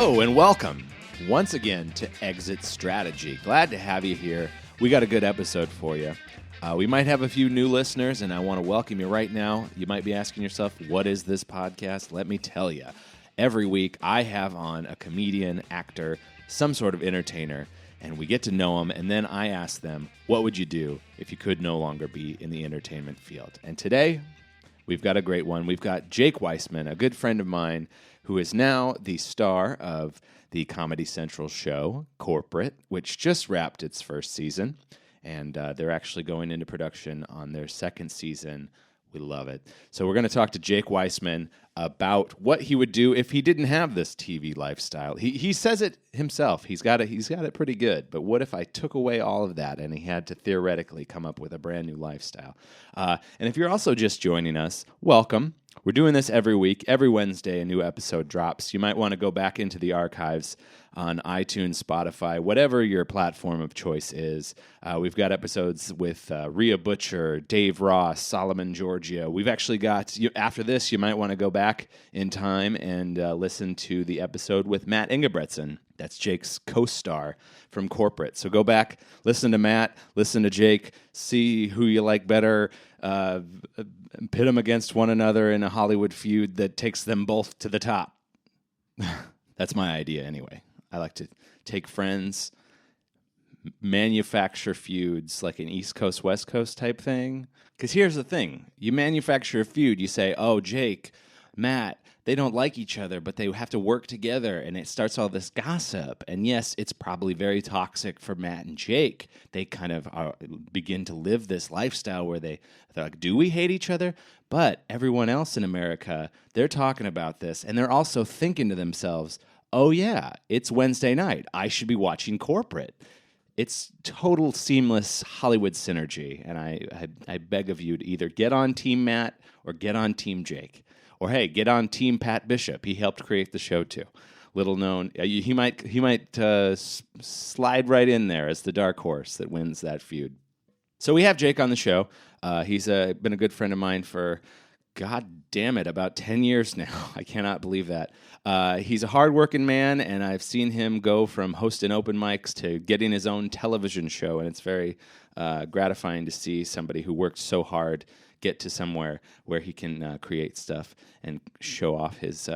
Hello and welcome once again to Exit Strategy. Glad to have you here. We got a good episode for you. We might have a few new listeners, and I want to welcome you right now. You might be asking yourself, what is this podcast? Let me tell you. Every week, I have on a comedian, actor, some sort of entertainer, and we get to know them, and then I ask them, what would you do if you could no longer be in the entertainment field? And today, we've got a great one. We've got Jake Weisman, a good friend of mine, who is now the star of the Comedy Central show, Corporate, which just wrapped its first season. And they're actually going into production on their second season. We love it. So we're going to talk to Jake Weisman about what he would do if he didn't have this TV lifestyle. He says it himself. He's got it pretty good. But what if I took away all of that and he had to theoretically come up with a brand new lifestyle? And if you're also just joining us, welcome. We're doing this every week. Every Wednesday, a new episode drops. You might want to go back into the archives on iTunes, Spotify, whatever your platform of choice is. We've got episodes with Rhea Butcher, Dave Ross, Solomon Giorgio. We've actually got, after this, you might want to go back in time and listen to the episode with Matt Ingebretson. That's Jake's co-star from Corporate. So go back, listen to Matt, listen to Jake, see who you like better, pit them against one another in a Hollywood feud that takes them both to the top. That's my idea anyway. I like to take friends, manufacture feuds like an East Coast, West Coast type thing. Because here's the thing. You manufacture a feud. You say, oh, Jake, Matt, they don't like each other, but they have to work together, and it starts all this gossip. And yes, it's probably very toxic for Matt and Jake. They kind of begin to live this lifestyle where they're like, do we hate each other? But everyone else in America, they're talking about this, and they're also thinking to themselves, oh yeah, it's Wednesday night. I should be watching Corporate. It's total seamless Hollywood synergy, and I beg of you to either get on Team Matt or get on Team Jake. Or hey, get on Team Pat Bishop. He helped create the show too. Little known, he might slide right in there as the dark horse that wins that feud. So we have Jake on the show. He's been a good friend of mine for, God damn it, about 10 years now. I cannot believe that. He's a hardworking man, and I've seen him go from hosting open mics to getting his own television show, and it's very gratifying to see somebody who worked so hard get to somewhere where he can create stuff and show off his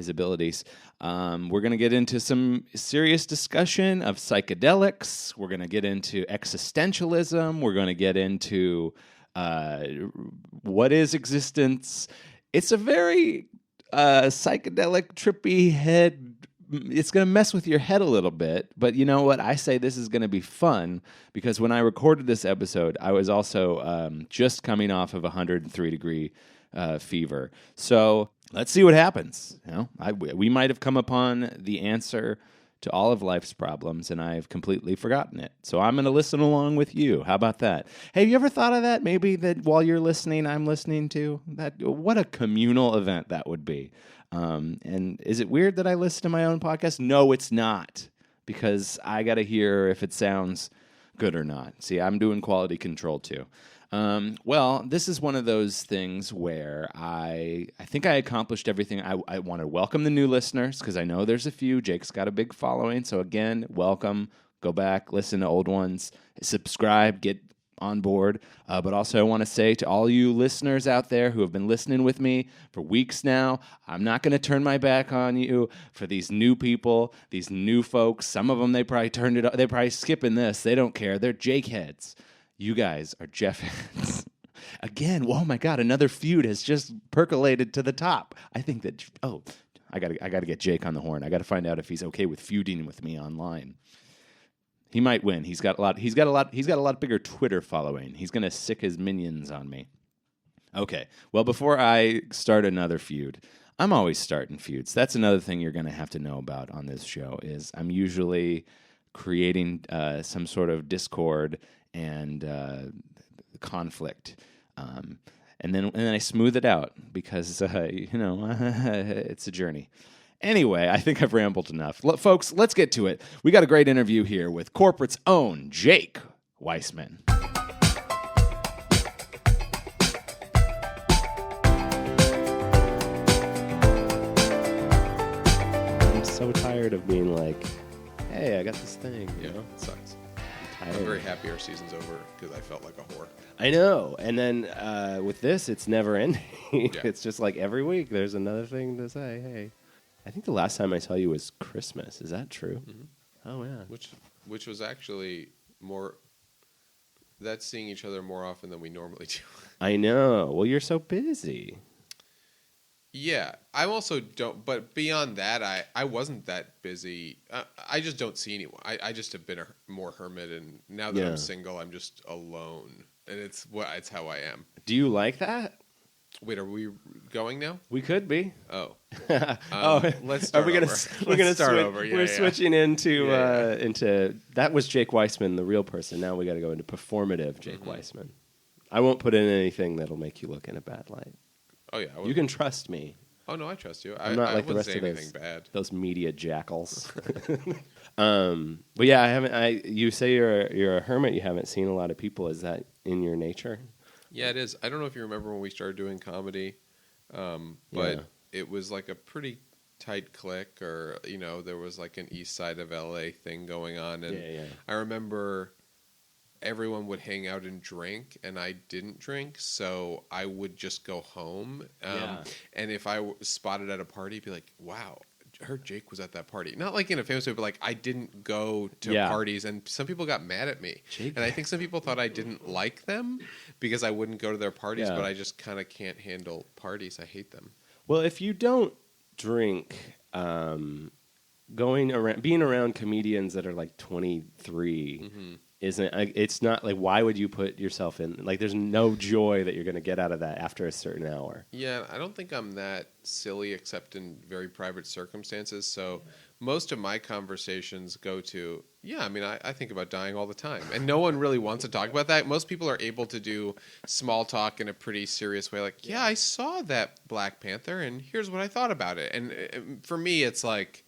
abilities. We're going to get into some serious discussion of psychedelics. We're going to get into existentialism. We're going to get into what is existence. It's a very psychedelic, trippy head. It's going to mess with your head a little bit, but you know what? I say this is going to be fun because when I recorded this episode, I was also just coming off of 103-degree fever. So let's see what happens. We might have come upon the answer to all of life's problems, and I've completely forgotten it. So I'm going to listen along with you. How about that? Hey, have you ever thought of that? Maybe that while you're listening, I'm listening to that. What a communal event that would be. And is it weird that I listen to my own podcast? No, it's not, because I got to hear if it sounds good or not. See, I'm doing quality control too. Well, this is one of those things where I think I accomplished everything. I want to welcome the new listeners because I know there's a few. Jake's got a big following. So again, welcome. Go back, listen to old ones, subscribe, get on board. But also I want to say to all you listeners out there who have been listening with me for weeks now, I'm not going to turn my back on you for these new people, these new folks. Some of them, they probably turned it up. They're probably skipping this. They don't care. They're Jake heads. You guys are Jeff heads. Again, oh my God, another feud has just percolated to the top. I think that, I gotta get Jake on the horn. I gotta find out if he's okay with feuding with me online. He might win. He's got a lot bigger Twitter following. He's gonna sick his minions on me. Okay. Well, before I start another feud, I'm always starting feuds. That's another thing you're gonna have to know about on this show is I'm usually creating some sort of discord and conflict. And then I smooth it out because it's a journey. Anyway, I think I've rambled enough. Folks, let's get to it. We got a great interview here with Corporate's own Jake Weisman. I'm so tired of being like, hey, I got this thing. Yeah, You know? it sucks. I'm I'm very happy our season's over because I felt like a whore. I know. And then with this, it's never ending. Yeah. It's just like every week there's another thing to say. Hey, I think the last time I saw you was Christmas. Is that true? Mm-hmm. Oh, yeah. Which was actually more. That's seeing each other more often than we normally do. I know. Well, you're so busy. Yeah, I also don't. But beyond that, I wasn't that busy. I just don't see anyone. I just have been more hermit, and now that I'm single, I'm just alone, and it's how I am. Do you like that? Wait, are we going now? We could be. Oh, Let's let's start. Are we gonna? Over. We're gonna start switch, over. Yeah, we're yeah. switching into Yeah. into that was Jake Weisman, the real person. Now we got to go into performative Jake Weisman. I won't put in anything that'll make you look in a bad light. Oh yeah, You can trust me. Oh no, I trust you. I'm not I like the wouldn't rest say of anything bad. those media jackals. But yeah, I haven't. You say you're a hermit. You haven't seen a lot of people. Is that in your nature? Yeah, it is. I don't know if you remember when we started doing comedy, but it was like a pretty tight clique, or there was like an East Side of LA thing going on, and I remember everyone would hang out and drink, and I didn't drink, so I would just go home. And if I spotted at a party, be like, "Wow, I heard Jake was at that party." Not like in a famous way, but like I didn't go to parties, and some people got mad at me. Jake. And I think some people thought I didn't like them because I wouldn't go to their parties, but I just kind of can't handle parties. I hate them. Well, if you don't drink, being around comedians that are like 23 isn't. It's not like, why would you put yourself in? Like, there's no joy that you're going to get out of that after a certain hour. Yeah, I don't think I'm that silly, except in very private circumstances. So most of my conversations go to, I think about dying all the time. And no one really wants to talk about that. Most people are able to do small talk in a pretty serious way. Like, yeah, I saw that Black Panther, and here's what I thought about it. And for me, it's like,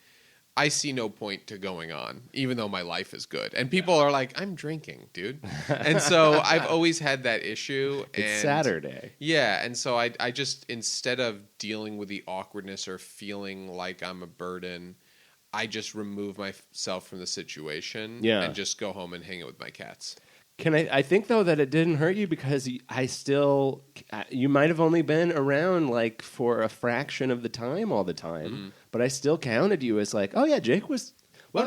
I see no point to going on, even though my life is good. And people are like, I'm drinking, dude. And so I've always had that issue. It's Saturday. Yeah, and so I just, instead of dealing with the awkwardness or feeling like I'm a burden, I just remove myself from the situation and just go home and hang out with my cats. I think, though, that it didn't hurt you because you might have only been around like for a fraction of the time all the time, but I still counted you as like, oh yeah, Jake was,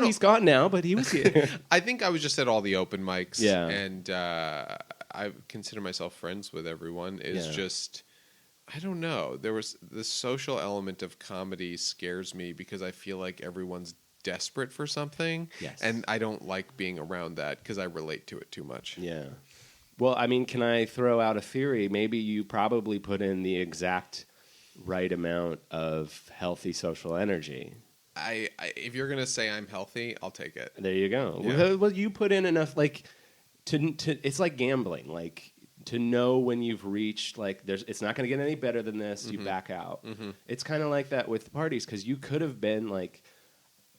he's gone now, but he was here. I think I was just at all the open mics, and I consider myself friends with everyone. It's just, I don't know. There was the social element of comedy scares me because I feel like everyone's desperate for something, and I don't like being around that because I relate to it too much. Yeah. Well, I mean, can I throw out a theory? Maybe you probably put in the exact right amount of healthy social energy. If you're gonna say I'm healthy, I'll take it. There you go. Yeah. Well, you put in enough, like to it's like gambling, like to know when you've reached like it's not going to get any better than this. You back out. It's kind of like that with parties because you could have been like.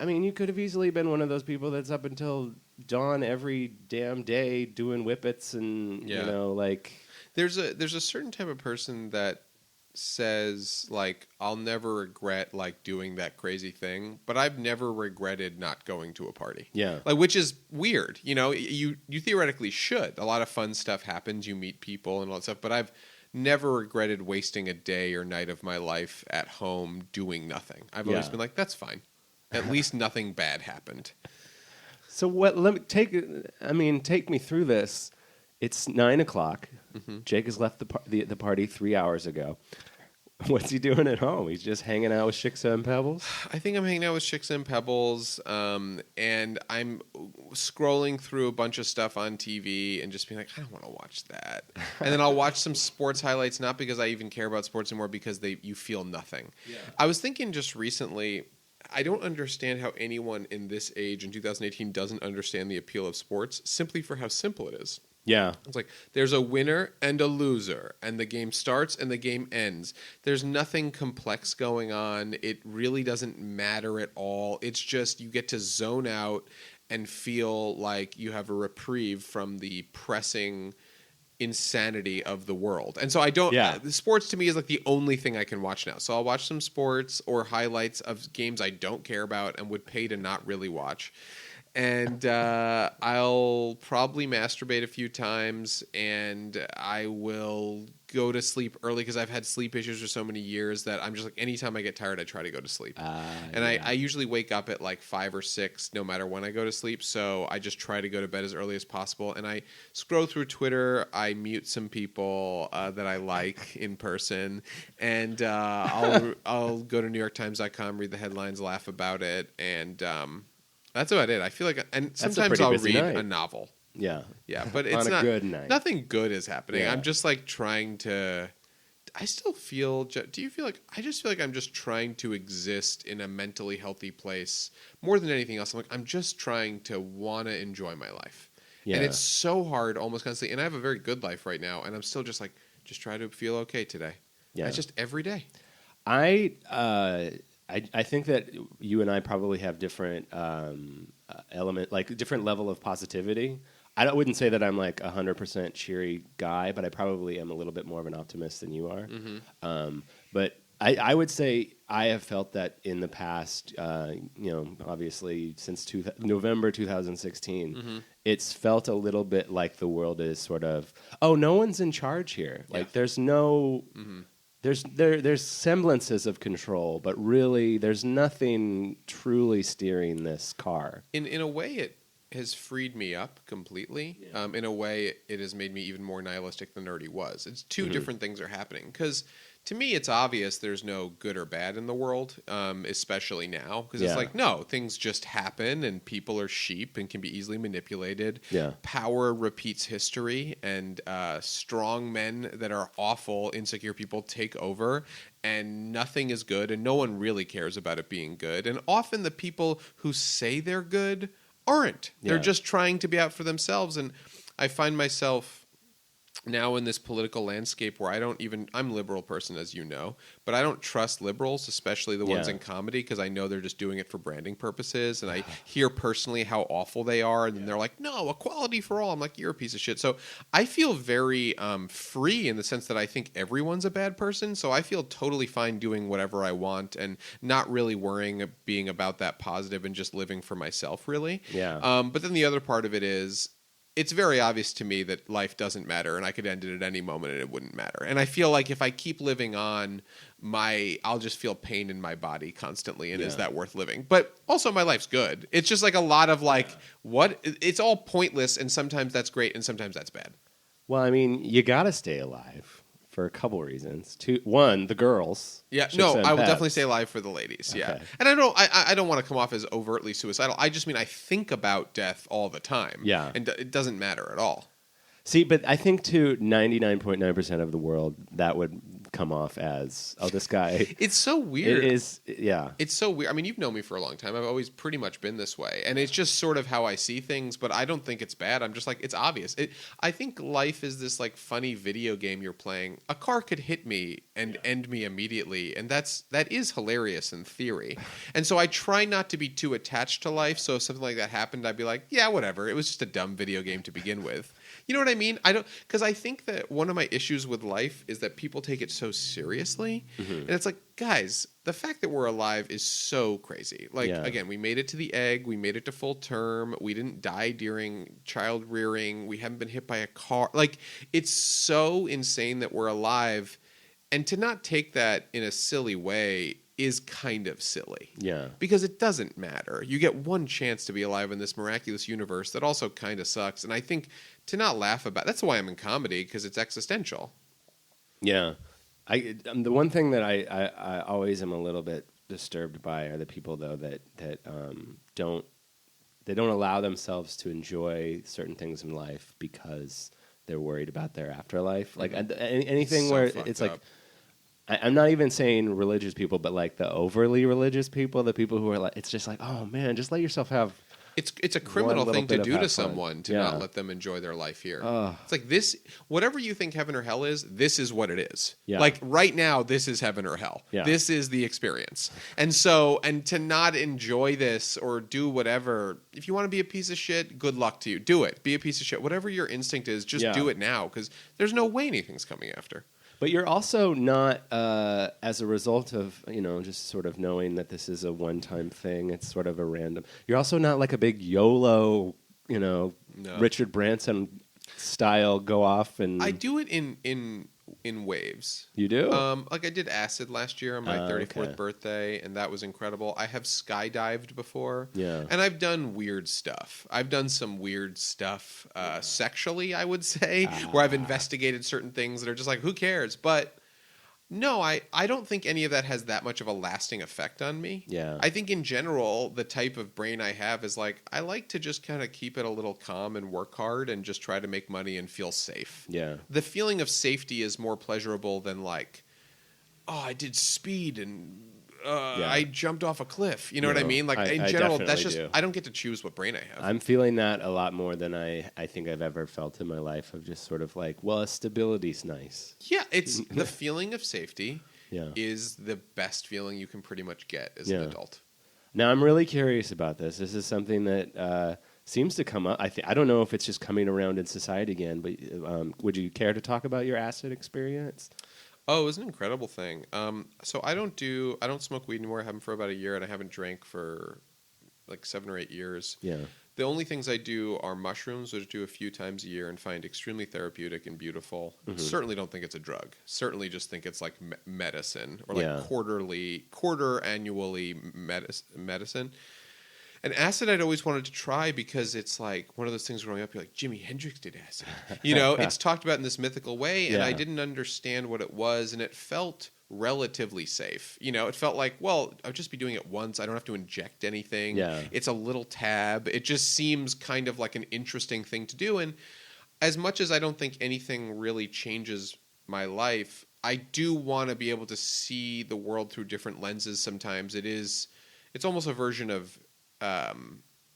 I mean, you could have easily been one of those people that's up until dawn every damn day doing whippets and like. There's a certain type of person that says like, I'll never regret like doing that crazy thing, but I've never regretted not going to a party. Yeah, like, which is weird. You theoretically should. A lot of fun stuff happens. You meet people and all that stuff, but I've never regretted wasting a day or night of my life at home doing nothing. I've always been like, that's fine. At least nothing bad happened. So what? Take me through this. It's 9:00. Jake has left the party 3 hours ago. What's he doing at home? He's just hanging out with Shiksa and Pebbles? I think I'm hanging out with Shiksa and Pebbles, and I'm scrolling through a bunch of stuff on TV and just being like, I don't want to watch that. And then I'll watch some sports highlights, not because I even care about sports anymore, because you feel nothing. Yeah. I was thinking just recently, I don't understand how anyone in this age in 2018 doesn't understand the appeal of sports simply for how simple it is. Yeah. It's like there's a winner and a loser, and the game starts and the game ends. There's nothing complex going on. It really doesn't matter at all. It's just you get to zone out and feel like you have a reprieve from the pressing insanity of the world. And so I don't, the sports to me is like the only thing I can watch now. So I'll watch some sports or highlights of games I don't care about and would pay to not really watch. And I'll probably masturbate a few times, and I will go to sleep early because I've had sleep issues for so many years that I'm just like, anytime I get tired, I try to go to sleep. I usually wake up at like 5 or 6 no matter when I go to sleep. So I just try to go to bed as early as possible. And I scroll through Twitter. I mute some people that I like in person. And I'll go to NewYorkTimes.com, read the headlines, laugh about it. And that's about it. I feel like, and sometimes I'll read a novel. Yeah, but it's on a not good night. Nothing good is happening. Yeah. I'm just like trying to. I still feel. Do you feel like? I just feel like I'm just trying to exist in a mentally healthy place more than anything else. I'm just trying to want to enjoy my life, and it's so hard almost constantly. And I have a very good life right now, and I'm still just try to feel okay today. Yeah, it's just every day. I think that you and I probably have different different level of positivity. I wouldn't say that I'm like 100% cheery guy, but I probably am a little bit more of an optimist than you are. Mm-hmm. But I would say I have felt that in the past, obviously since November 2016, mm-hmm. It's felt a little bit like the world is sort of, no one's in charge here. Like there's no... Mm-hmm. There's semblances of control, but really there's nothing truly steering this car. In a way, it has freed me up completely. Yeah. In a way, it has made me even more nihilistic than I already was. It's two mm-hmm. different things are happening. Because to me, it's obvious there's no good or bad in the world, especially now. Because it's like, no, things just happen and people are sheep and can be easily manipulated. Yeah. Power repeats history and strong men that are awful, insecure people take over and nothing is good and no one really cares about it being good. And often the people who say they're good aren't. Yeah. They're just trying to be out for themselves. And I find myself now in this political landscape where I'm a liberal person, as you know, but I don't trust liberals, especially the ones in comedy, because I know they're just doing it for branding purposes. And I hear personally how awful they are. And then they're like, no, equality for all. I'm like, you're a piece of shit. So I feel very free in the sense that I think everyone's a bad person. So I feel totally fine doing whatever I want and not really worrying being about that positive and just living for myself, really. Yeah. But then the other part of it is, it's very obvious to me that life doesn't matter and I could end it at any moment and it wouldn't matter. And I feel like if I keep living on, I'll just feel pain in my body constantly. And is that worth living? But also my life's good. It's just like a lot of what? It's all pointless and sometimes that's great and sometimes that's bad. Well, I mean, you got to stay alive for a couple reasons. One, the girls. Yeah, no, I will definitely stay alive for the ladies. Okay. Yeah, and I don't want to come off as overtly suicidal. I just mean I think about death all the time. Yeah, and it doesn't matter at all. See, but I think to 99.9% of the world that would come off as, this guy. It's so weird. It is, yeah. It's so weird. I mean, you've known me for a long time. I've always pretty much been this way. And it's just sort of how I see things, but I don't think it's bad. I'm just like, it's obvious. I think life is this funny video game you're playing. A car could hit me and end me immediately, and that is hilarious in theory. And so I try not to be too attached to life, so if something like that happened, I'd be like, yeah, whatever. It was just a dumb video game to begin with. You know what I mean? Because I think that one of my issues with life is that people take it so seriously. Mm-hmm. And it's like, guys, the fact that we're alive is so crazy. Again, we made it to the egg. We made it to full term. We didn't die during child rearing. We haven't been hit by a car. It's so insane that we're alive. And to not take that in a silly way is kind of silly. Yeah. Because it doesn't matter. You get one chance to be alive in this miraculous universe that also kind of sucks. And I think to not laugh about that's why I'm in comedy, because it's existential. Yeah. The one thing that I always am a little bit disturbed by are the people though that don't allow themselves to enjoy certain things in life because they're worried about their afterlife. Anything so where it's up. I'm not even saying religious people, but the overly religious people, the people who are it's just oh man, just let yourself have It's a criminal little thing to bit of do to have fun. someone to Yeah. not let them enjoy their life here. Ugh. It's like this, whatever you think heaven or hell is, this is what it is. Yeah. Like right now, this is heaven or hell. Yeah. This is the experience. And so, and to not enjoy this or do whatever, if you want to be a piece of shit, good luck to you. Do it. Be a piece of shit. Whatever your instinct is, just Yeah. do it now because there's no way anything's coming after. But you're also not, as a result of, just sort of knowing that this is a one-time thing, it's sort of a random. You're also not like a big YOLO, No. Richard Branson style go off and... I do it in waves. You do? Like I did acid last year on my 34th okay. birthday, and that was incredible. I have skydived before. Yeah. And I've done weird stuff. I've done some weird stuff sexually, I would say, where I've investigated certain things that are just like, who cares? But no, I don't think any of that has that much of a lasting effect on me. Yeah. I think in general, the type of brain I have is like, I like to just kind of keep it a little calm and work hard and just try to make money and feel safe. Yeah. The feeling of safety is more pleasurable than like, oh, I did speed and I jumped off a cliff. You know what I mean? Like in general, that's just, I don't get to choose what brain I have. I'm feeling that a lot more than I think I've ever felt in my life of just sort of like, well, stability's nice. Yeah, it's the feeling of safety Yeah. is the best feeling you can pretty much get as an adult. Now, I'm really curious about this. This is something that seems to come up. I don't know if it's just coming around in society again, but would you care to talk about your acid experience? Oh, it was an incredible thing. So I don't smoke weed anymore. I haven't for about a year, and I haven't drank for like 7 or 8 years. Yeah. The only things I do are mushrooms, which I do a few times a year and find extremely therapeutic and beautiful. Certainly don't think it's a drug. Certainly just think it's like medicine or like quarter annually medicine. And acid I'd always wanted to try because it's like one of those things growing up, you're like, Jimi Hendrix did acid. It's talked about in this mythical way, and I didn't understand what it was, and it felt relatively safe. It felt like, well, I'll just be doing it once. I don't have to inject anything. Yeah. It's a little tab. It just seems kind of like an interesting thing to do. And as much as I don't think anything really changes my life, I do want to be able to see the world through different lenses sometimes. It's almost a version of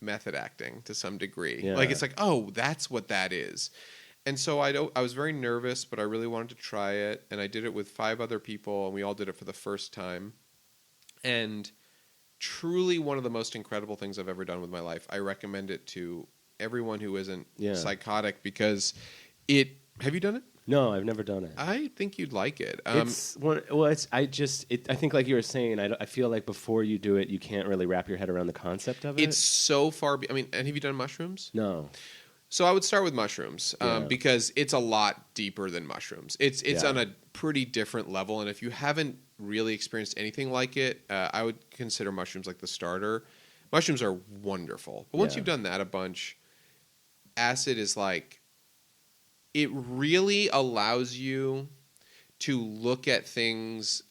method acting to some degree. Yeah. Like it's like, oh, that's what that is. And so I was very nervous, but I really wanted to try it, and I did it with 5 other people, and we all did it for the first time. And truly one of the most incredible things I've ever done with my life. I recommend it to everyone who isn't psychotic because have you done it? No, I've never done it. I think you'd like it. I think like you were saying, I feel like before you do it, you can't really wrap your head around the concept of it. It's so far. And have you done mushrooms? No. So I would start with mushrooms because it's a lot deeper than mushrooms. It's on a pretty different level, and if you haven't really experienced anything like it, I would consider mushrooms like the starter. Mushrooms are wonderful, but once you've done that a bunch, acid is like, it really allows you to look at things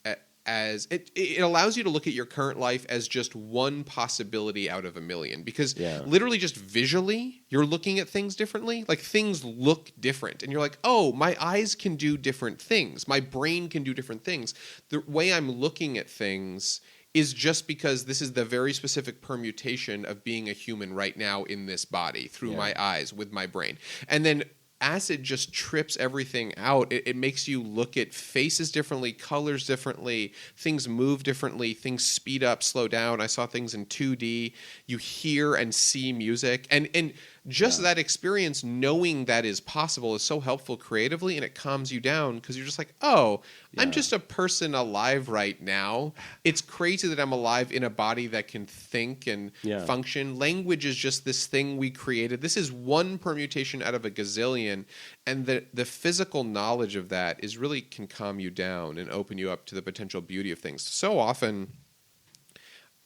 as it allows you to look at your current life as just one possibility out of a million, because literally just visually you're looking at things differently. Like things look different and you're like, oh, my eyes can do different things, my brain can do different things. The way I'm looking at things is just because this is the very specific permutation of being a human right now in this body through my eyes with my brain. And then acid just trips everything out. It makes you look at faces differently, colors differently, things move differently, things speed up, slow down. I saw things in 2D. You hear and see music. And just that experience, knowing that is possible, is so helpful creatively, and it calms you down because you're just like, oh, I'm just a person alive right now. It's crazy that I'm alive in a body that can think and function. Language is just this thing we created. This is one permutation out of a gazillion, and the physical knowledge of that is really can calm you down and open you up to the potential beauty of things. So often,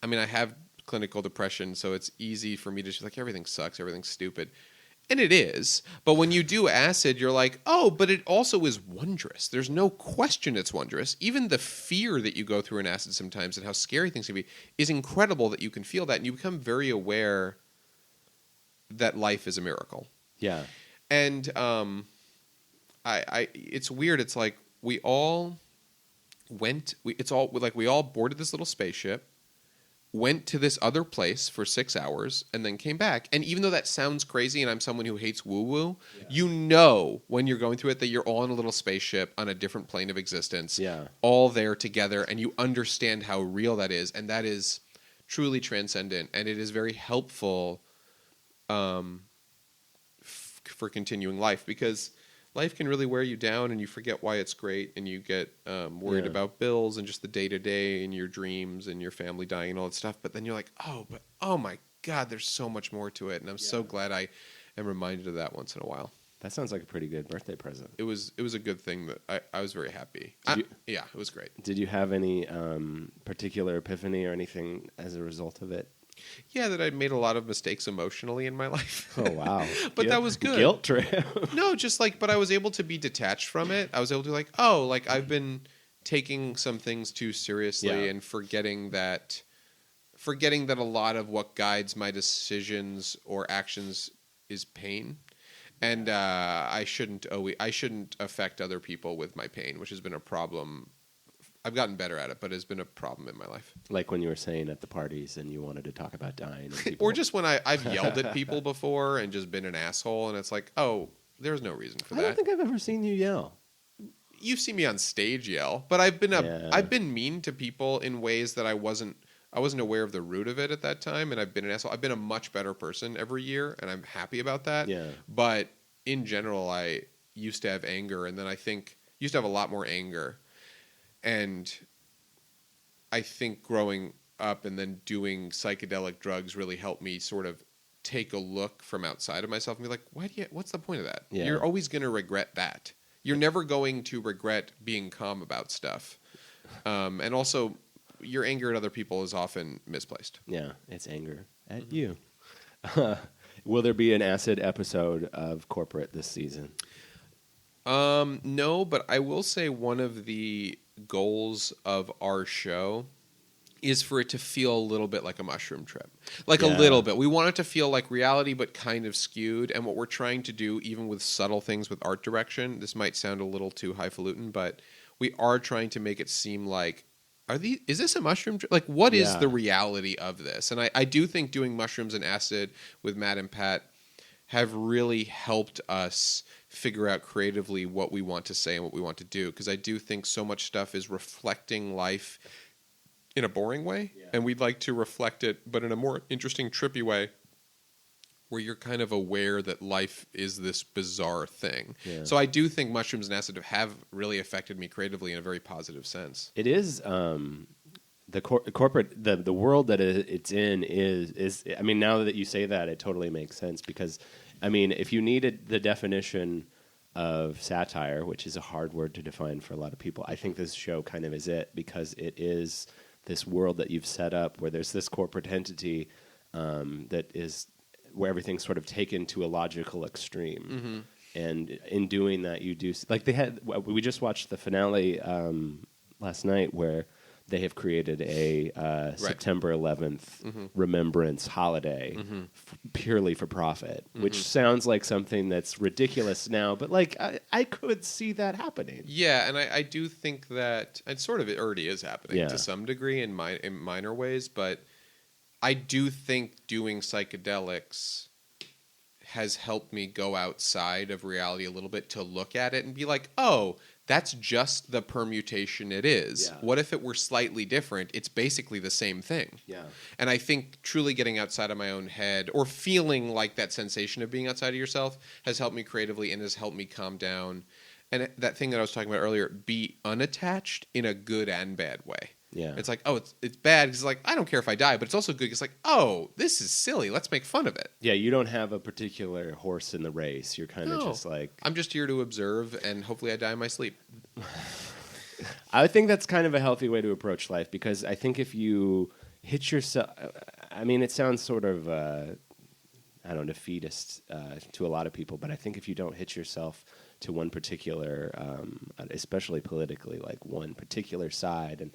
I mean, I have clinical depression, so it's easy for me to just like, everything sucks, everything's stupid. And it is. But when you do acid, you're like, oh, but it also is wondrous. There's no question it's wondrous. Even the fear that you go through in acid sometimes and how scary things can be is incredible that you can feel that. And you become very aware that life is a miracle. Yeah. And it's weird. It's like we all boarded this little spaceship. went to this other place for 6 hours and then came back. And even though that sounds crazy and I'm someone who hates woo-woo, you know when you're going through it that you're all on a little spaceship on a different plane of existence, all there together, and you understand how real that is. And that is truly transcendent. And it is very helpful for continuing life, because life can really wear you down and you forget why it's great, and you get worried about bills and just the day-to-day and your dreams and your family dying and all that stuff. But then you're like, oh my God, there's so much more to it. And I'm so glad I am reminded of that once in a while. That sounds like a pretty good birthday present. It was a good thing that I was very happy. Yeah, it was great. Did you have any particular epiphany or anything as a result of it? Yeah, that I made a lot of mistakes emotionally in my life. Oh, wow. But that was good. Guilt trip. No, just but I was able to be detached from it. I was able to I've been taking some things too seriously and forgetting that a lot of what guides my decisions or actions is pain. And I shouldn't affect other people with my pain, which has been a problem. I've gotten better at it, but it's been a problem in my life. Like when you were saying at the parties and you wanted to talk about dying. Or just when I've yelled at people before and just been an asshole, and it's like, oh, there's no reason for that. I don't think I've ever seen you yell. You've seen me on stage yell, but I've been mean to people in ways that I wasn't aware of the root of it at that time, and I've been an asshole. I've been a much better person every year, and I'm happy about that. Yeah. But in general, I used to have anger, and then I think used to have a lot more anger. And I think growing up and then doing psychedelic drugs really helped me sort of take a look from outside of myself and be like, what's the point of that? Yeah. You're always going to regret that. You're never going to regret being calm about stuff. And also, your anger at other people is often misplaced. Yeah, it's anger at you. Will there be an acid episode of Corporate this season? No, but I will say one of the goals of our show is for it to feel a little bit like a mushroom trip. A little bit. We want it to feel like reality, but kind of skewed. And what we're trying to do, even with subtle things with art direction, this might sound a little too highfalutin, but we are trying to make it seem like, is this a mushroom trip? What is the reality of this? And I do think doing mushrooms and acid with Matt and Pat have really helped us figure out creatively what we want to say and what we want to do. Because I do think so much stuff is reflecting life in a boring way, and we'd like to reflect it, but in a more interesting, trippy way, where you're kind of aware that life is this bizarre thing. Yeah. So I do think mushrooms and acid have really affected me creatively in a very positive sense. It is the corporate the world that it's in is. I mean, now that you say that, it totally makes sense, because I mean, if you needed the definition of satire, which is a hard word to define for a lot of people, I think this show kind of is it, because it is this world that you've set up where there's this corporate entity that is where everything's sort of taken to a logical extreme. Mm-hmm. And in doing that, you do we just watched the finale last night, where they have created a September 11th remembrance holiday purely for profit, which sounds like something that's ridiculous now, but I could see that happening. Yeah, and I do think that it already is happening to some degree in minor ways, but I do think doing psychedelics has helped me go outside of reality a little bit to look at it and be like, oh, that's just the permutation it is. Yeah. What if it were slightly different? It's basically the same thing. Yeah. And I think truly getting outside of my own head, or feeling like that sensation of being outside of yourself, has helped me creatively and has helped me calm down. And that thing that I was talking about earlier, be unattached in a good and bad way. Yeah. It's like, oh, it's bad because I don't care if I die, but it's also good because oh, this is silly. Let's make fun of it. Yeah, you don't have a particular horse in the race. You're kind of just I'm just here to observe, and hopefully I die in my sleep. I think that's kind of a healthy way to approach life, because I think if you hit yourself, I mean, it sounds sort of, defeatist to a lot of people, but I think if you don't hit yourself to one particular, especially politically, one particular side, and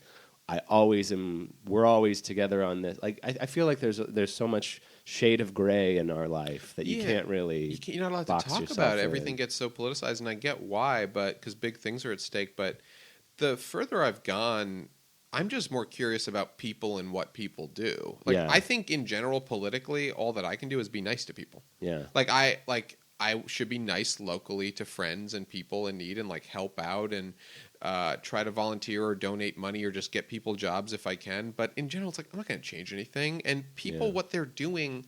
we're always together on this. I feel like there's so much shade of gray in our life that you can't really. You're not allowed to talk about it. Everything gets so politicized, and I get why, but because big things are at stake. But the further I've gone, I'm just more curious about people and what people do. Like, Yeah. I think in general, politically, all that I can do is be nice to people. Yeah. I should be nice locally to friends and people in need and like help out and try to volunteer or donate money or just get people jobs if I can. But in general, it's like, I'm not going to change anything. And people, what they're doing,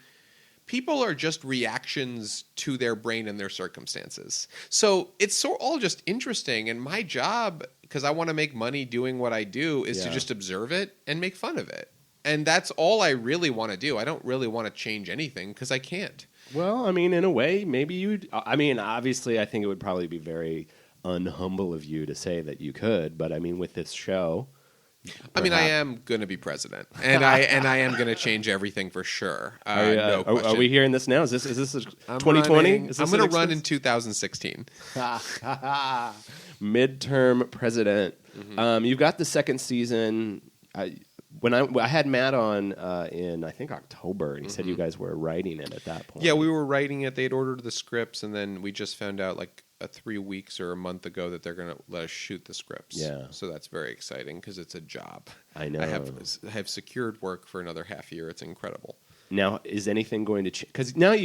people are just reactions to their brain and their circumstances. So it's all just interesting. And my job, because I want to make money doing what I do, is to just observe it and make fun of it. And that's all I really want to do. I don't really want to change anything because I can't. Well, I mean, in a way, maybe you'd... I mean, obviously, I think it would probably be very unhumble of you to say that you could. But, I mean, with this show... I mean, I am going to be president, and I am going to change everything for sure. No question. Are we hearing this now? Is this 2020? I'm going to run in 2016. Midterm president. Mm-hmm. You've got the second season. When I had Matt on in I think October, and he said you guys were writing it at that point. Yeah, we were writing it. They'd ordered the scripts, and then we just found out like 3 weeks or a month ago that they're going to let us shoot the scripts. Yeah. So that's very exciting because it's a job. I know. I have secured work for another half year. It's incredible. Now, is anything going to change? Because now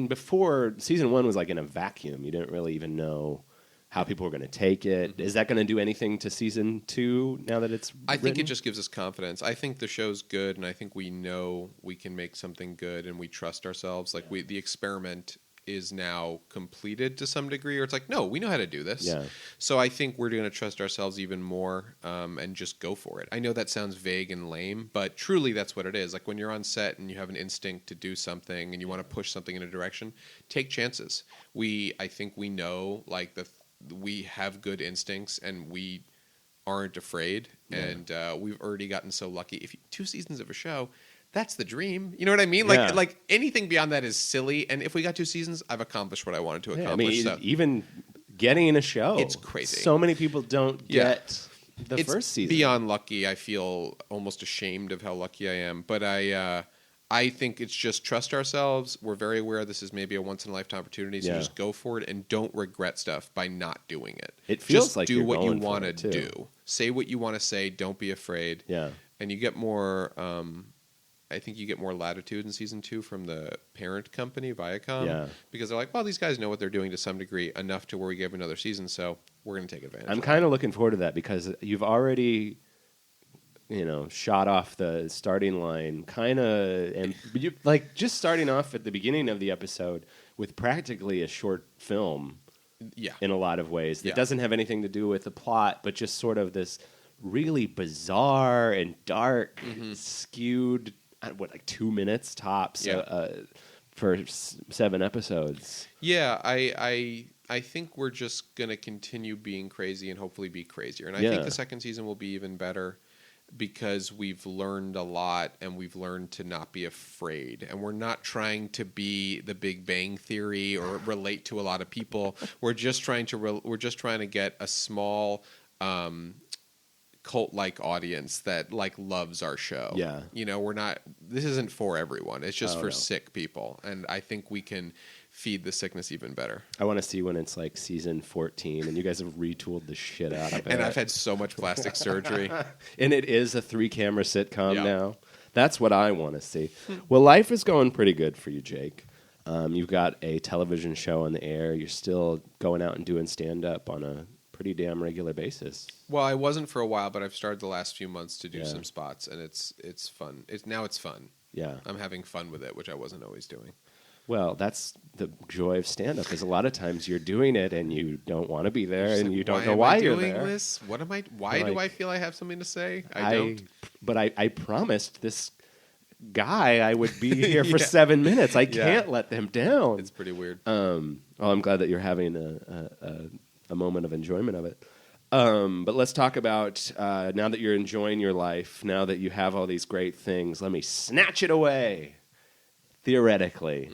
before, season 1 was like in a vacuum. You didn't really even know how people were going to take it. Is that going to do anything to season 2 now that it's I think it just gives us confidence. I think the show's good, and I think we know we can make something good, and we trust ourselves. Like the experiment is now completed to some degree, or it's like, no, we know how to do this. Yeah. So I think we're going to trust ourselves even more and just go for it. I know that sounds vague and lame, but truly that's what it is. Like when you're on set and you have an instinct to do something and you want to push something in a direction, take chances. I think we know like we have good instincts and we aren't afraid. Yeah. And we've already gotten so lucky. 2 seasons of a show, that's the dream. You know what I mean? Like anything beyond that is silly. And if we got 2 seasons, I've accomplished what I wanted to accomplish. I mean, even getting in a show, it's crazy. So many people don't get the first season. Beyond lucky. I feel almost ashamed of how lucky I am. But I think it's just trust ourselves. We're very aware this is maybe a once in a lifetime opportunity. So just go for it and don't regret stuff by not doing it. It feels just like do you're what you going want for to it, too. do. Say what you want to say. Don't be afraid. Yeah. And you get more. I think you get more latitude in season 2 from the parent company, Viacom, because they're like, well, these guys know what they're doing to some degree, enough to where we give another season, so we're going to take advantage. I'm kind of looking forward to that because you've already, shot off the starting line, and you like just starting off at the beginning of the episode with practically a short film. Yeah. In a lot of ways, that doesn't have anything to do with the plot, but just sort of this really bizarre and dark, skewed. 2 minutes tops for 7 episodes. Yeah, I think we're just going to continue being crazy and hopefully be crazier. And I think the second season will be even better because we've learned a lot and we've learned to not be afraid. And we're not trying to be the Big Bang Theory or relate to a lot of people. We're just trying to get a small cult-like audience that loves our show. Yeah. This isn't for everyone. It's just for sick people. And I think we can feed the sickness even better. I want to see when it's like season 14 and you guys have retooled the shit out of it. And I've had so much plastic surgery. And it is a 3-camera sitcom now. That's what I want to see. Well, life is going pretty good for you, Jake. You've got a television show on the air. You're still going out and doing stand-up on a pretty damn regular basis. Well, I wasn't for a while, but I've started the last few months to do some spots, and it's fun. It's fun. Yeah. I'm having fun with it, which I wasn't always doing. Well, that's the joy of stand-up, is a lot of times you're doing it and you don't want to be there and you don't know why you're there. Doing this? What am I? Why do I feel I have something to say? I don't. But I promised this guy I would be here for 7 minutes. I can't let them down. It's pretty weird. Well, I'm glad that you're having a moment of enjoyment of it. But let's talk about now that you're enjoying your life, now that you have all these great things, let me snatch it away. Theoretically,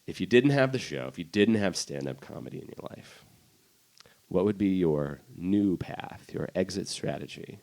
if you didn't have the show, if you didn't have stand-up comedy in your life, what would be your new path, your exit strategy?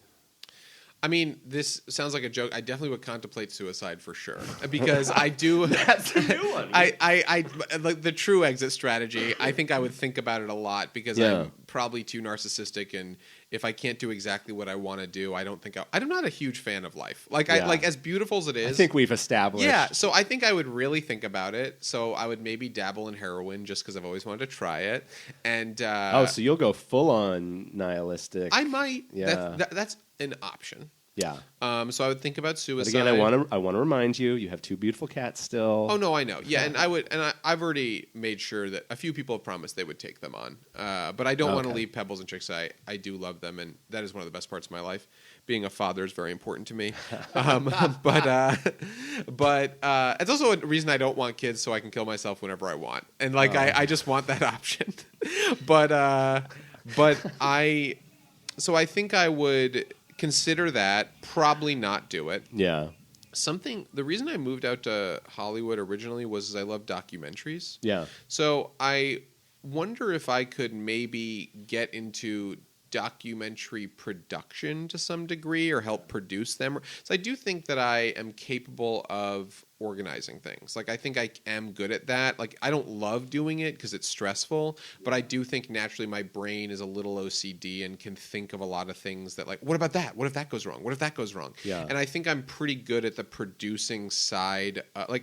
I mean, this sounds like a joke. I definitely would contemplate suicide for sure because I do. That's a new one. I like the true exit strategy. I think I would think about it a lot because I'm probably too narcissistic if I can't do exactly what I want to do, I don't think I'm not a huge fan of life. Like Yeah. as beautiful as it is. I think we've established. Yeah, so I think I would really think about it. So I would maybe dabble in heroin just because I've always wanted to try it. And So you'll go full on nihilistic. I might. Yeah. That's an option. Yeah. So I would think about But suicide. again, I want to remind you, you have 2 beautiful cats still. Oh no, I know. Yeah, and I've already made sure that a few people have promised they would take them on. But I don't want to leave Pebbles and Chicks. I do love them, and that is one of the best parts of my life. Being a father is very important to me. But it's also a reason I don't want kids, so I can kill myself whenever I want. And I just want that option. but I think I would consider that, probably not do it. Yeah. The reason I moved out to Hollywood originally was I love documentaries. Yeah. So I wonder if I could maybe get into documentary production to some degree or help produce them. So I do think that I am capable of organizing things. Like, I think I am good at that. Like, I don't love doing it because it's stressful, but I do think naturally my brain is a little OCD and can think of a lot of things that, like, what about that? What if that goes wrong? What if that goes wrong? Yeah. And I think I'm pretty good at the producing side,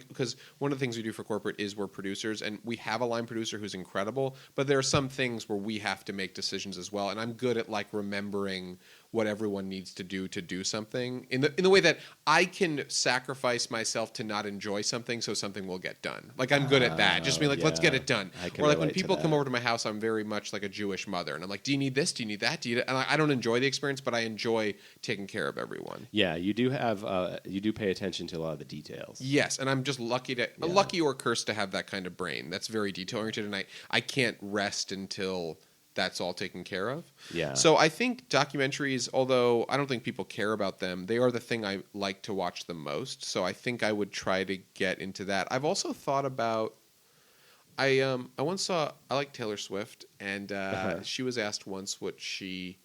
because one of the things we do for corporate is we're producers, and we have a line producer who's incredible, but there are some things where we have to make decisions as well, and I'm good at, like, remembering what everyone needs to do something in the way that I can sacrifice myself to not enjoy something so something will get done. Like, I'm good at that. Just being like, let's get it done. Or like when people come over to my house, I'm very much like a Jewish mother, and I'm like, do you need this? Do you need that? Do you? And I don't enjoy the experience, but I enjoy taking care of everyone. Yeah, you do have you do pay attention to a lot of the details. Yes, and I'm just lucky or cursed to have that kind of brain. That's very detail oriented, and I can't rest until that's all taken care of. Yeah. So I think documentaries, although I don't think people care about them, they are the thing I like to watch the most. So I think I would try to get into that. I've also thought about, I once saw, I like Taylor Swift, and she was asked once what she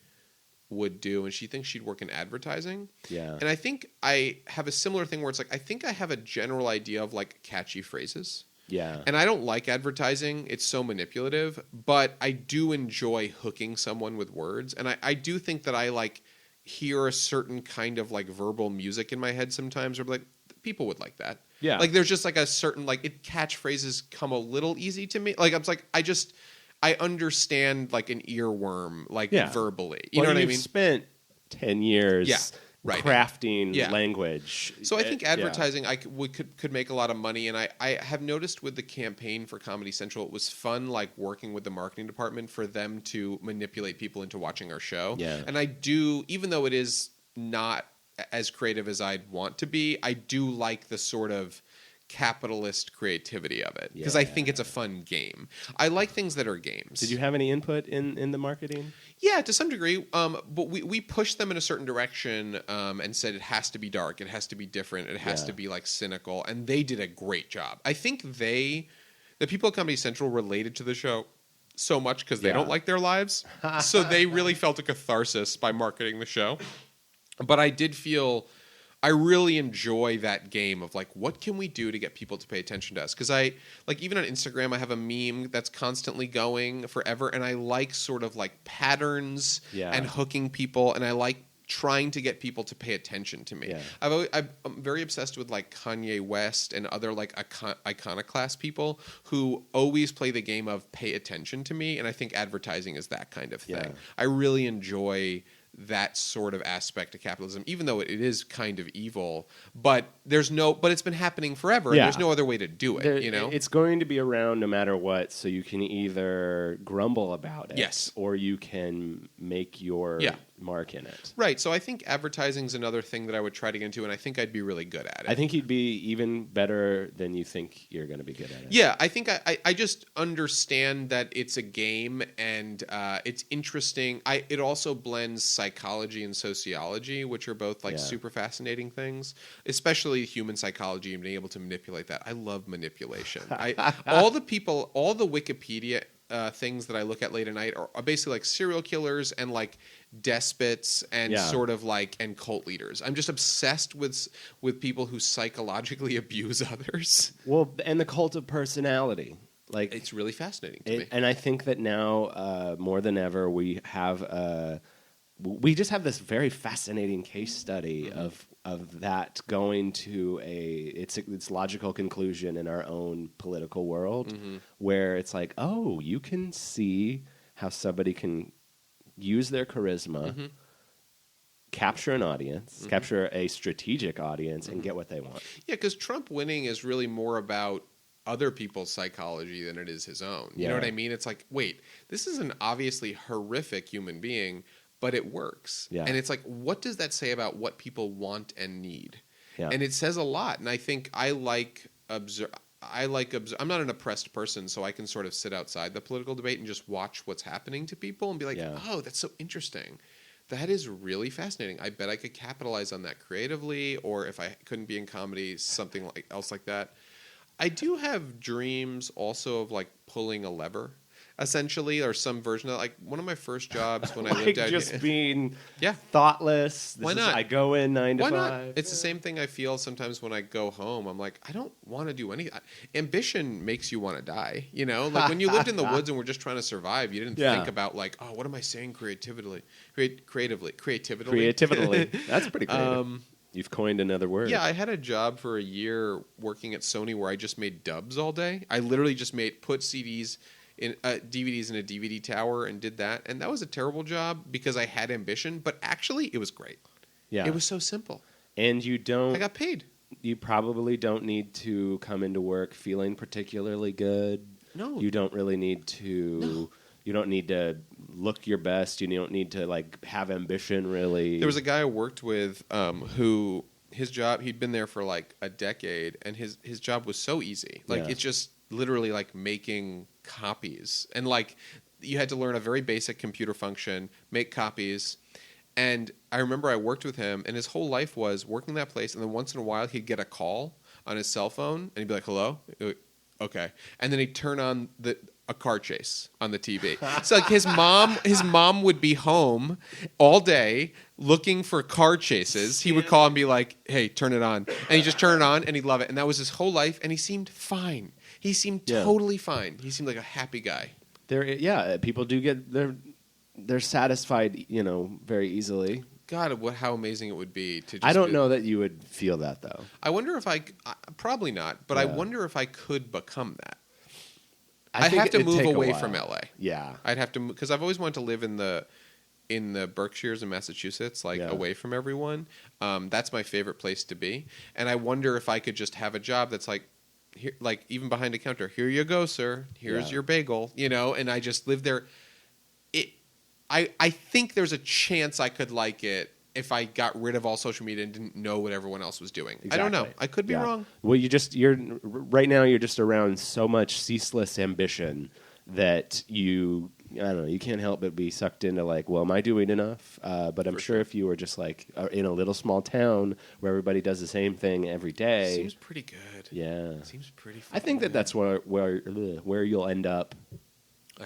would do, and she thinks she'd work in advertising. Yeah. And I think I have a similar thing where it's like, I think I have a general idea of, like, catchy phrases. Yeah. And I don't like advertising. It's so manipulative. But I do enjoy hooking someone with words. And I do think that I, like, hear a certain kind of, like, verbal music in my head sometimes. Or, like, people would like that. Yeah. Like, there's just, like, a certain, like, catchphrases come a little easy to me. Like, I'm like, I understand, like, an earworm, like, verbally. You know what I mean? You've spent 10 years crafting language. So I think advertising could make a lot of money, and I have noticed with the campaign for Comedy Central, it was fun, like, working with the marketing department for them to manipulate people into watching our show. Yeah. And I do, even though it is not as creative as I'd want to be, I do like the sort of capitalist creativity of it because I think it's a fun game. I like things that are games. Did you have any input in the marketing? Yeah, to some degree. But we pushed them in a certain direction and said it has to be dark, it has to be different, it has to be, like, cynical, and they did a great job. I think the people at Comedy Central related to the show so much because they don't like their lives, so they really felt a catharsis by marketing the show. But I did feel I really enjoy that game of, like, what can we do to get people to pay attention to us? Because even on Instagram, I have a meme that's constantly going forever, and I like sort of, like, patterns and hooking people, and I like trying to get people to pay attention to me. Yeah. I'm very obsessed with, like, Kanye West and other, like, iconoclast people who always play the game of pay attention to me, and I think advertising is that kind of thing. Yeah. I really enjoy that sort of aspect of capitalism, even though it is kind of evil, but it's been happening forever. And there's no other way to do it. It's going to be around no matter what. So you can either grumble about it, or you can make your mark in it. Right. So I think advertising is another thing that I would try to get into, and I think I'd be really good at it. I think you'd be even better than you think you're going to be good at it. Yeah, I think I just understand that it's a game, and it's interesting. It also blends psychology and sociology, which are both, like, super fascinating things, especially human psychology and being able to manipulate that. I love manipulation. All the Wikipedia things that I look at late at night are basically, like, serial killers and, like, despots and sort of, like, and cult leaders. I'm just obsessed with people who psychologically abuse others. Well, and the cult of personality. Like, it's really fascinating to me. And I think that now more than ever we have we just have this very fascinating case study of that going to its logical conclusion in our own political world, where it's like, oh, you can see how somebody can use their charisma, capture an audience, capture a strategic audience, and get what they want. Yeah, because Trump winning is really more about other people's psychology than it is his own. You know what I mean? It's like, wait, this is an obviously horrific human being, but it works. Yeah. And it's like, what does that say about what people want and need? Yeah. And it says a lot. And I think I'm not an oppressed person, so I can sort of sit outside the political debate and just watch what's happening to people and be like, oh, that's so interesting. That is really fascinating. I bet I could capitalize on that creatively, or if I couldn't be in comedy, something else like that. I do have dreams also of like pulling a lever, essentially, or some version of like one of my first jobs when I lived out just here. being Yeah. thoughtless. Why not? I go in 9 to Why 5. not? It's the same thing I feel sometimes when I go home. I'm like, I don't want to do anything. Ambition makes you want to die. You know, like when you lived in the woods and were just trying to survive, you didn't think about like, oh, what am I saying creatively? Creatively. That's pretty creative. You've coined another word. Yeah, I had a job for a year working at Sony where I just made dubs all day. I literally just put CDs in DVDs in a DVD tower and did that. And that was a terrible job because I had ambition, but actually it was great. Yeah. It was so simple. And I got paid. You probably don't need to come into work feeling particularly good. No. You don't really need to. No. You don't need to look your best. You don't need to like have ambition. Really, there was a guy I worked with who his job, he'd been there for like a decade, and his job was so easy. Like it's just literally like making copies, and like you had to learn a very basic computer function, make copies. And I remember I worked with him, and his whole life was working that place, and then once in a while he'd get a call on his cell phone, and he'd be like, "Hello?" Okay, and then he'd turn on a car chase on the TV. So like his mom would be home all day looking for car chases. He would call and be like, "Hey, turn it on," and he'd just turn it on, and he'd love it. And that was his whole life, and he seemed fine. He seemed totally fine. He seemed like a happy guy. People do get they're satisfied, very easily. God, how amazing it would be to just I don't know that you would feel that, though. I wonder if probably not, but I wonder if I could become that. I'd have to move away from LA. Yeah. I'd have to, because I've always wanted to live in the Berkshires in Massachusetts, away from everyone. That's my favorite place to be. And I wonder if I could just have a job that's like, here, like even behind a counter, here you go, sir. Here's your bagel, and I just live there. I think there's a chance I could like it if I got rid of all social media and didn't know what everyone else was doing. Exactly. I don't know. I could be wrong. Well, right now you're just around so much ceaseless ambition that you can't help but be sucked into like, well, am I doing enough? But I'm sure if you were just like in a little small town where everybody does the same thing every day. Seems pretty good. Yeah. Seems pretty fun. I think that's where you'll end up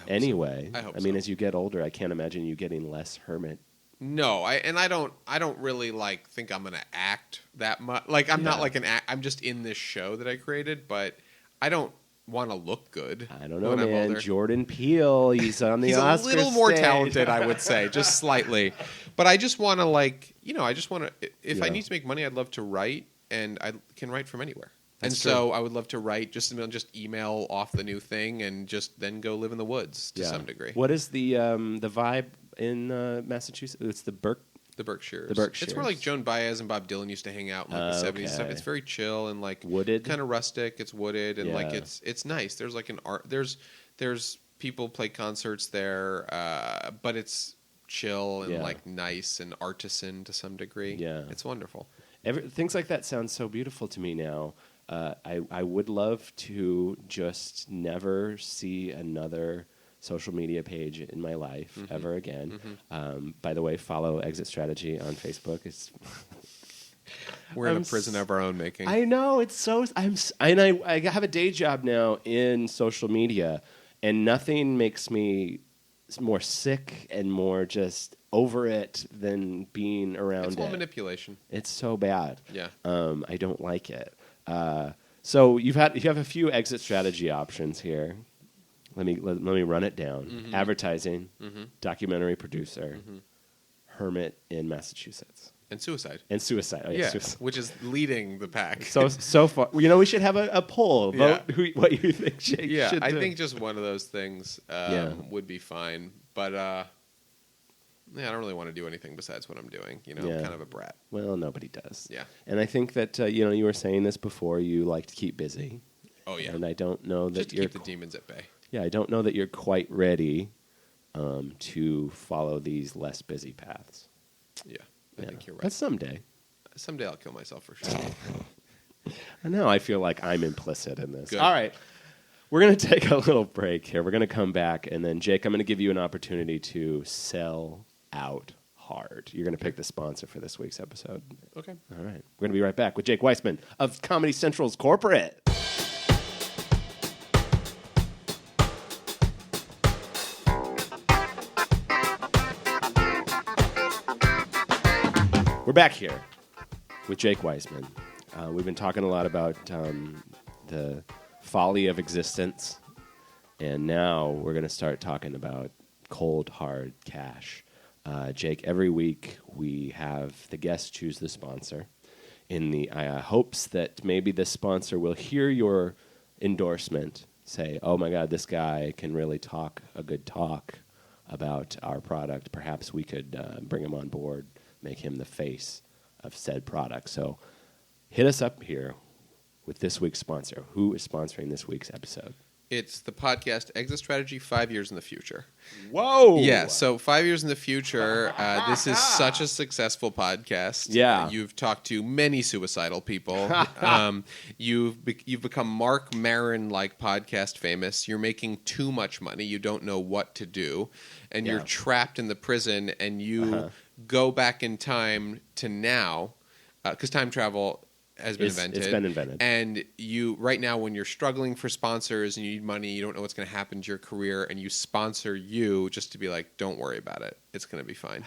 anyway. So. I hope I mean, as you get older, I can't imagine you getting less hermit. No, I don't really like think I'm gonna act that much. Like I'm not like an act. I'm just in this show that I created, but I don't want to look good. I don't know, man. Jordan Peele, he's on the Oscar He's a little more stage. talented, I would say, just slightly. But I just want to I just want to. If I need to make money, I'd love to write, and I can write from anywhere. That's and true. so I would love to write, just email off the new thing, and just then go live in the woods to some degree. What is the vibe in Massachusetts? It's the Berkshires. The Berkshires. It's where like Joan Baez and Bob Dylan used to hang out in like the 70s and stuff. It's very chill and like wooded, kind of rustic. It's wooded and like it's nice. There's like an art. There's people play concerts there, but it's chill and like nice and artisan to some degree. Yeah, it's wonderful. Things like that sound so beautiful to me now. I would love to just never see another social media page in my life ever again. By the way, follow Exit Strategy on Facebook. We're in a prison of our own making. I know, it's so. I have a day job now in social media, and nothing makes me more sick and more just over it than being around it. It's all manipulation. It's so bad. Yeah. I don't like it. So you have a few exit strategy options here. Let me run it down. Advertising, documentary producer, hermit in Massachusetts. And suicide. And suicide. Oh, yeah, suicide. Which is leading the pack. So far, we should have a poll. Vote what you think Jake should do. I think just one of those things would be fine. But I don't really want to do anything besides what I'm doing. I'm kind of a brat. Well, nobody does. Yeah. And I think that you were saying this before. You like to keep busy. Oh yeah. And I don't know that just to keep the demons at bay. Yeah, I don't know that you're quite ready to follow these less busy paths. Yeah. I think you're right. But someday. Someday I'll kill myself for sure. I know. I feel like I'm implicit in this. Good. All right. We're going to take a little break here. We're going to come back, and then, Jake, I'm going to give you an opportunity to sell out hard. You're going to pick the sponsor for this week's episode. Okay. All right. We're going to be right back with Jake Weisman of Comedy Central's Corporate. We're back here with Jake Weisman. We've been talking a lot about the folly of existence, and now we're going to start talking about cold, hard cash. Jake, every week we have the guest choose the sponsor in the hopes that maybe this sponsor will hear your endorsement, say, oh my God, this guy can really talk a good talk about our product. Perhaps we could bring him on board, make him the face of said product. So hit us up here with this week's sponsor. Who is sponsoring this week's episode? It's the podcast Exit Strategy 5 Years in the Future. Whoa! Yeah, so 5 years in the future, this is such a successful podcast. Yeah. You've talked to many suicidal people. You've become Mark Maron-like podcast famous. You're making too much money. You don't know what to do. And you're trapped in the prison, and you go back in time to now, because time travel has been invented. It's been invented. And you, right now, when you're struggling for sponsors and you need money, you don't know what's going to happen to your career, and you sponsor you just to be like, don't worry about it. It's going to be fine.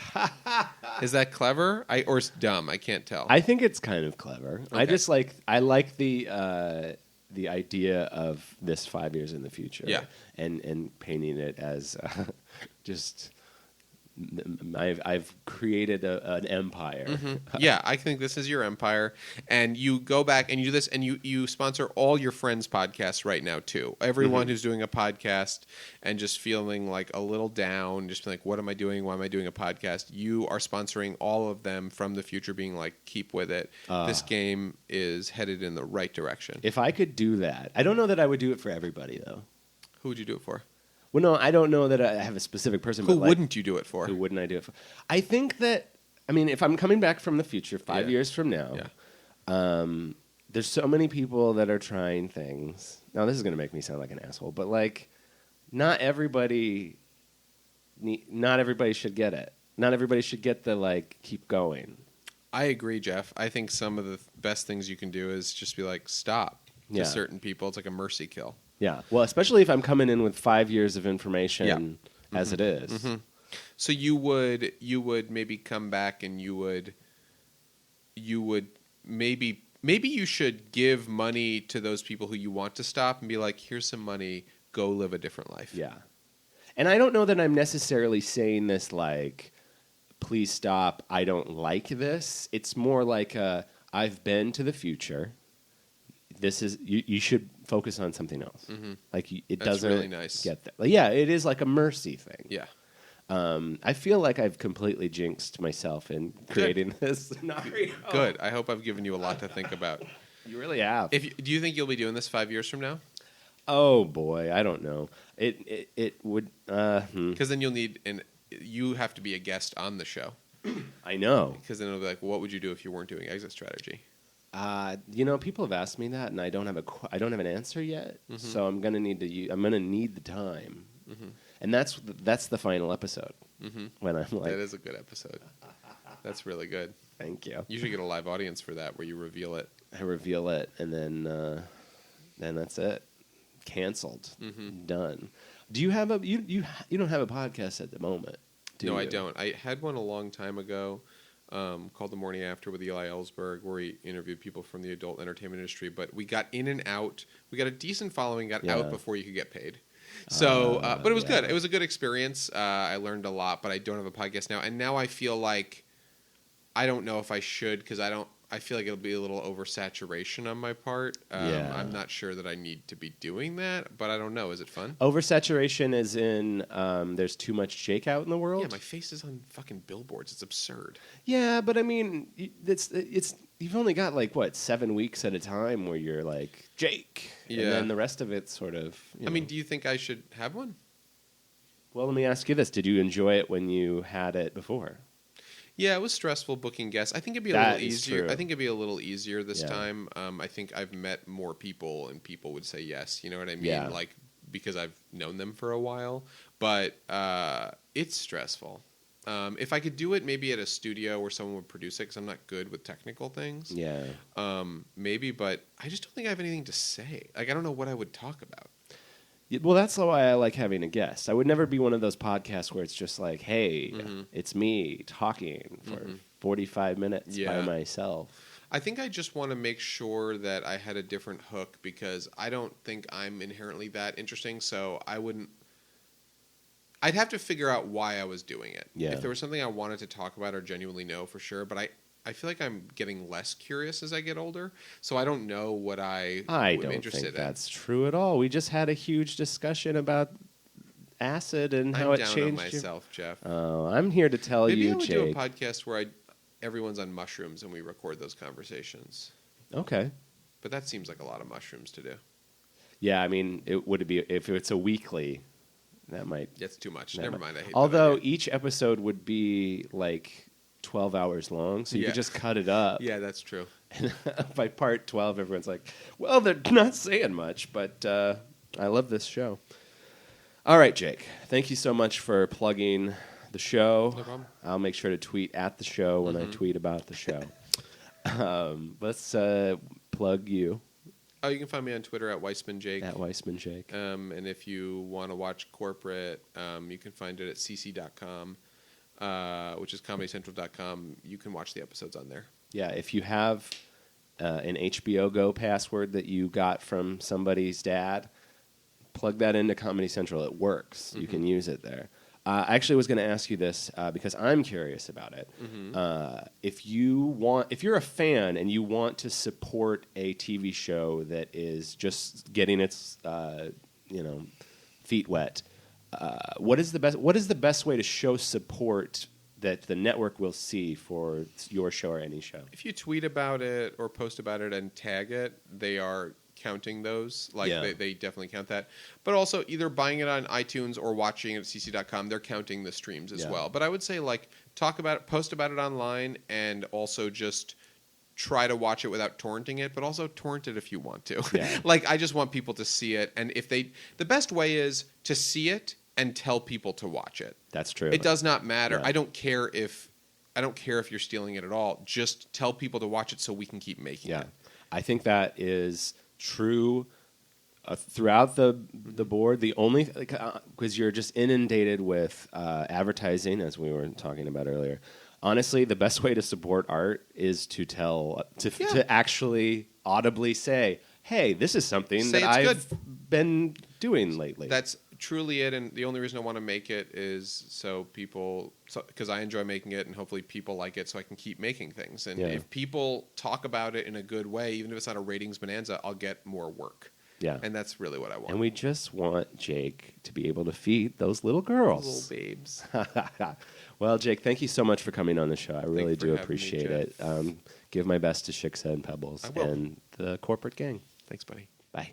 Is that clever? Or it's dumb? I can't tell. I think it's kind of clever. Okay. I like the idea of this 5 years in the future. Yeah. And painting it as just... I've created an empire. Mm-hmm. Yeah, I think this is your empire, and you go back and you do this, and you sponsor all your friends' podcasts right now too. Everyone who's doing a podcast and just feeling like a little down, just being like, "What am I doing? Why am I doing a podcast?" You are sponsoring all of them from the future, being like, "Keep with it. This game is headed in the right direction." If I could do that, I don't know that I would do it for everybody though. Who would you do it for? Well, no, I don't know that I have a specific person. Who but wouldn't you do it for? Who wouldn't I do it for? I think that, if I'm coming back from the future 5 years from now, there's so many people that are trying things. Now, this is going to make me sound like an asshole, but not everybody should get it. Not everybody should get the keep going. I agree, Jeff. I think some of the best things you can do is just be like, stop to certain people. It's like a mercy kill. Yeah. Well, especially if I'm coming in with 5 years of information as it is. Mm-hmm. So you would maybe come back and you would maybe you should give money to those people who you want to stop and be like, here's some money, go live a different life. Yeah. And I don't know that I'm necessarily saying this please stop, I don't like this. It's more like I've been to the future. This is you should focus on something else. Mm-hmm. It That's doesn't really nice. get that. Yeah, it is like a mercy thing. Yeah. I feel like I've completely jinxed myself in creating this scenario. Good. I hope I've given you a lot to think about. You really have. Do you think you'll be doing this 5 years from now? Oh boy, I don't know. It would because then you have to be a guest on the show. I know. Because then it'll be like, what would you do if you weren't doing Exit Strategy? People have asked me that, and I don't have an answer yet. Mm-hmm. So I'm gonna need the time, and that's the final episode. Mm-hmm. When I'm like, that is a good episode. That's really good. Thank you. You should get a live audience for that, where you reveal it. I reveal it, and then that's it. Canceled. Mm-hmm. Done. Do you have you don't have a podcast at the moment? No, I don't. I had one a long time ago. Called The Morning After with Eli Ellsberg, where he interviewed people from the adult entertainment industry. But we got in and out. We got a decent following, got out before you could get paid. So, but it was yeah. good. It was a good experience. I learned a lot, but I don't have a podcast now. And now I feel like I don't know if I should because I feel like it'll be a little oversaturation on my part. Yeah. I'm not sure that I need to be doing that, but I don't know. Is it fun? Oversaturation is in there's too much Jake out in the world. Yeah, my face is on fucking billboards. It's absurd. Yeah, but I mean, it's you've only got like what 7 weeks at a time where you're like Jake, Yeah. and then the rest of it's sort of. I mean, do you think I should have one? Well, let me ask you this: did you enjoy it when you had it before? Yeah, it was stressful booking guests. I think it'd be a That little is easier. true. I think it'd be a little easier this Yeah. time. I think I've met more people, and people would say yes. You know what I mean? Yeah. Like because I've known them for a while. But it's stressful. If I could do it maybe at a studio where someone would produce it, because I'm not good with technical things. Yeah. Maybe, but I just don't think I have anything to say. Like I don't know what I would talk about. Well, that's why I like having a guest. I would never be one of those podcasts where it's just like, hey, it's me talking for 45 minutes by Yeah. myself. I think I just want to make sure that I had a different hook because I don't think I'm inherently that interesting. So I'd have to figure out why I was doing it. Yeah. If there was something I wanted to talk about or genuinely know for sure, but I feel like I'm getting less curious as I get older. So I don't know what I I am don't interested think in. that's true at all. We just had a huge discussion about acid and how I'm it down changed on you. myself, Jeff. Oh, I'm here to tell Maybe you, I would Jake. do a podcast where everyone's on mushrooms and we record those conversations. Okay. But that seems like a lot of mushrooms to do. Yeah, I mean, it would be if it's a weekly. That might. It's too much. that Never might- mind. I hate Although that idea. each episode would be like 12 hours long, so you Yeah. could just cut it up. Yeah, that's true. And by part 12, everyone's like, well, they're not saying much, but I love this show. All right, Jake. Thank you so much for plugging the show. No problem. I'll make sure to tweet at the show when I tweet about the show. Let's plug you Oh, you can find me on Twitter at Weisman Jake. at Weisman Jake. And if you want to watch corporate, you can find it at cc.com, which is comedycentral.com. You can watch the episodes on there. Yeah, if you have an HBO Go password that you got from somebody's dad, plug that into Comedy Central. It works. You can use it there. I actually was going to ask you this because I'm curious about it. If you're a fan and you want to support a TV show that is just getting its feet wet, what is the best way to show support that the network will see for your show or any show? If you tweet about it or post about it and tag it, they are counting those. Like Yeah. they definitely count that. But also either buying it on iTunes or watching it at cc.com, they're counting the streams as Yeah. well. But I would say like talk about it, post about it online, and also just try to watch it without torrenting it, but also torrent it if you want to. Yeah. Like I just want people to see it, and the best way is to see it and tell people to watch it. That's true. It does not matter. Yeah. I don't care if you're stealing it at all. Just tell people to watch it so we can keep making Yeah, it. I think that is true throughout the board. The only because you're just inundated with advertising, as we were talking about earlier. Honestly, the best way to support art is to to actually audibly say, "Hey, this is something Say that it's I've been doing lately." That's truly it, and the only reason I want to make it is because I enjoy making it, and hopefully people like it, so I can keep making things. And Yeah. if people talk about it in a good way, even if it's not a ratings bonanza, I'll get more work. yeah. And that's really what I want. And we just want Jake to be able to feed those little girls. Little babes. Well, Jake, thank you so much for coming on the show. I really you for do having me, appreciate Jeff. it. Give my best to Shiksa and Pebbles I will. and the corporate gang. Thanks, buddy. Bye.